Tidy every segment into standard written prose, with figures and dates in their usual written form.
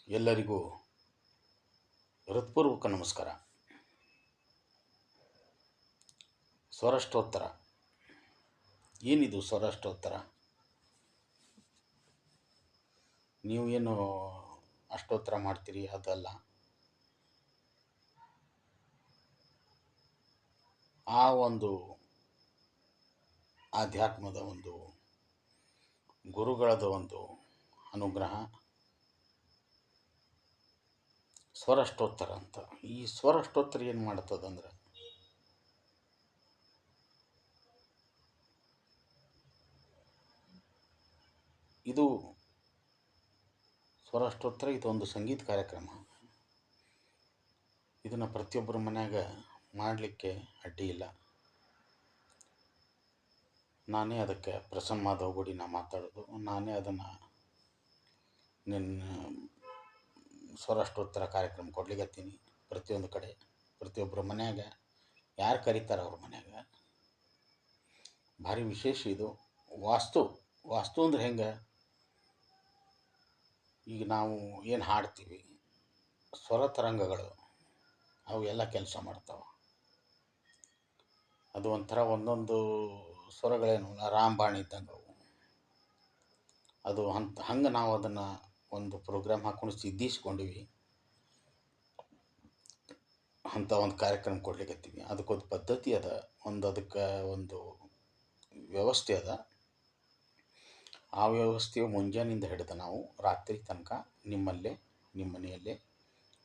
ಎಲ್ಲರಿಗೂ ಹೃತ್ಪೂರ್ವಕ ನಮಸ್ಕಾರ. ಸ್ವರಾಷ್ಟೋತ್ತರ ಏನಿದು? ಸ್ವರಾಷ್ಟೋತ್ತರ ನೀವು ಏನು ಅಷ್ಟೋತ್ತರ ಮಾಡ್ತೀರಿ ಅದಲ್ಲ. ಆ ಒಂದು ಆಧ್ಯಾತ್ಮದ ಒಂದು ಗುರುಗಳದ ಒಂದು ಅನುಗ್ರಹ ಸ್ವರಾಷ್ಟೋತ್ತರ ಅಂತ. ಈ ಸ್ವರಾಷ್ಟೋತ್ತರ ಏನು ಮಾಡ್ತದಂದ್ರೆ, ಇದು ಸ್ವರಾಷ್ಟೋತ್ತರ ಇದೊಂದು ಸಂಗೀತ ಕಾರ್ಯಕ್ರಮ. ಇದನ್ನು ಪ್ರತಿಯೊಬ್ಬರ ಮನ್ಯಾಗ ಮಾಡಲಿಕ್ಕೆ ಅಡ್ಡಿ ಇಲ್ಲ. ನಾನೇ ಅದಕ್ಕೆ ಪ್ರಸನ್ನ ಮಾಧವ್ ಗುಡಿ ಮಾತಾಡೋದು. ನಾನೇ ಅದನ್ನು ನಿನ್ನ ಸ್ವರಾಷ್ಟೋತ್ತರ ಕಾರ್ಯಕ್ರಮ ಕೊಡ್ಲಿಕ್ಕತ್ತೀನಿ. ಪ್ರತಿಯೊಂದು ಕಡೆ ಪ್ರತಿಯೊಬ್ಬರ ಮನ್ಯಾಗ ಯಾರು ಕರೀತಾರೆ ಅವ್ರ ಮನ್ಯಾಗ ಭಾರಿ ವಿಶೇಷ ಇದು. ವಾಸ್ತು ಅಂದ್ರೆ ಹೆಂಗೆ, ಈಗ ನಾವು ಏನು ಹಾಡ್ತೀವಿ, ಸ್ವರ ತರಂಗಗಳು ಅವು ಎಲ್ಲ ಕೆಲಸ ಮಾಡ್ತಾವೆ. ಅದು ಒಂಥರ ಒಂದೊಂದು ಸ್ವರಗಳೇನು ರಾಮಬಾಣ ಇದ್ದಂಗೆ ಅವು. ಅದು ಹಂಗೆ ನಾವು ಅದನ್ನು ಒಂದು ಪ್ರೋಗ್ರಾಮ್ ಹಾಕ್ಕೊಂಡು ಸಿದ್ಧಿಸ್ಕೊಂಡಿವಿ. ಅಂಥ ಒಂದು ಕಾರ್ಯಕ್ರಮ ಕೊಡ್ಲಿಕ್ಕತ್ತೀವಿ. ಅದಕ್ಕೊಂದು ಪದ್ಧತಿ ಅದ, ಅದಕ್ಕೆ ಒಂದು ವ್ಯವಸ್ಥೆ ಅದ. ಆ ವ್ಯವಸ್ಥೆಯು ಮುಂಜಾನೆಯಿಂದ ಹಿಡಿದು ನಾವು ರಾತ್ರಿ ತನಕ ನಿಮ್ಮ ಮನೆಯಲ್ಲೇ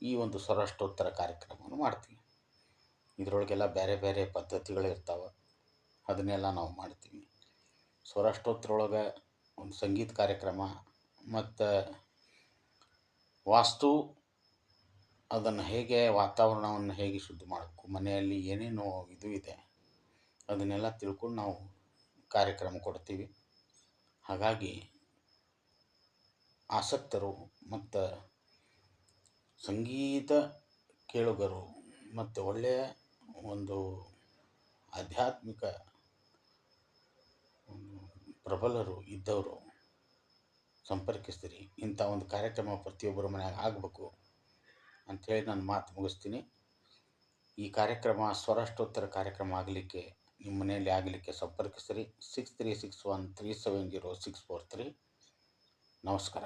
ಈ ಒಂದು ಸ್ವರಾಷ್ಟೋತ್ತರ ಕಾರ್ಯಕ್ರಮವನ್ನು ಮಾಡ್ತೀವಿ. ಇದರೊಳಗೆಲ್ಲ ಬೇರೆ ಬೇರೆ ಪದ್ಧತಿಗಳಿರ್ತಾವೆ, ಅದನ್ನೆಲ್ಲ ನಾವು ಮಾಡ್ತೀವಿ. ಸ್ವರಾಷ್ಟೋತ್ತರ ಒಳಗೆ ಒಂದು ಸಂಗೀತ ಕಾರ್ಯಕ್ರಮ ಮತ್ತು ವಾಸ್ತು, ಅದನ್ನು ಹೇಗೆ ವಾತಾವರಣವನ್ನು ಹೇಗೆ ಶುದ್ಧ ಮಾಡಬೇಕು, ಮನೆಯಲ್ಲಿ ಏನೇನು ಇದು ಇದೆ ಅದನ್ನೆಲ್ಲ ತಿಳ್ಕೊಂಡು ನಾವು ಕಾರ್ಯಕ್ರಮ ಕೊಡ್ತೀವಿ. ಹಾಗಾಗಿ ಆಸಕ್ತರು ಮತ್ತು ಸಂಗೀತ ಕೇಳುಗರು ಮತ್ತು ಒಳ್ಳೆಯ ಒಂದು ಆಧ್ಯಾತ್ಮಿಕ ಪ್ರಬಲರು ಇದ್ದವರು ಸಂಪರ್ಕಿಸ್ತೀರಿ. ಇಂಥ ಒಂದು ಕಾರ್ಯಕ್ರಮ ಪ್ರತಿಯೊಬ್ಬರ ಮನೆಯಾಗ ಆಗಬೇಕು ಅಂಥೇಳಿ ನಾನು ಮಾತು ಮುಗಿಸ್ತೀನಿ. ಈ ಕಾರ್ಯಕ್ರಮ ಸ್ವರಾಷ್ಟೋತ್ತರ ಕಾರ್ಯಕ್ರಮ ಆಗಲಿಕ್ಕೆ ನಿಮ್ಮ ಮನೆಯಲ್ಲಿ ಆಗಲಿಕ್ಕೆ ಸಂಪರ್ಕಿಸ್ತೀರಿ. 6361370643. ನಮಸ್ಕಾರ.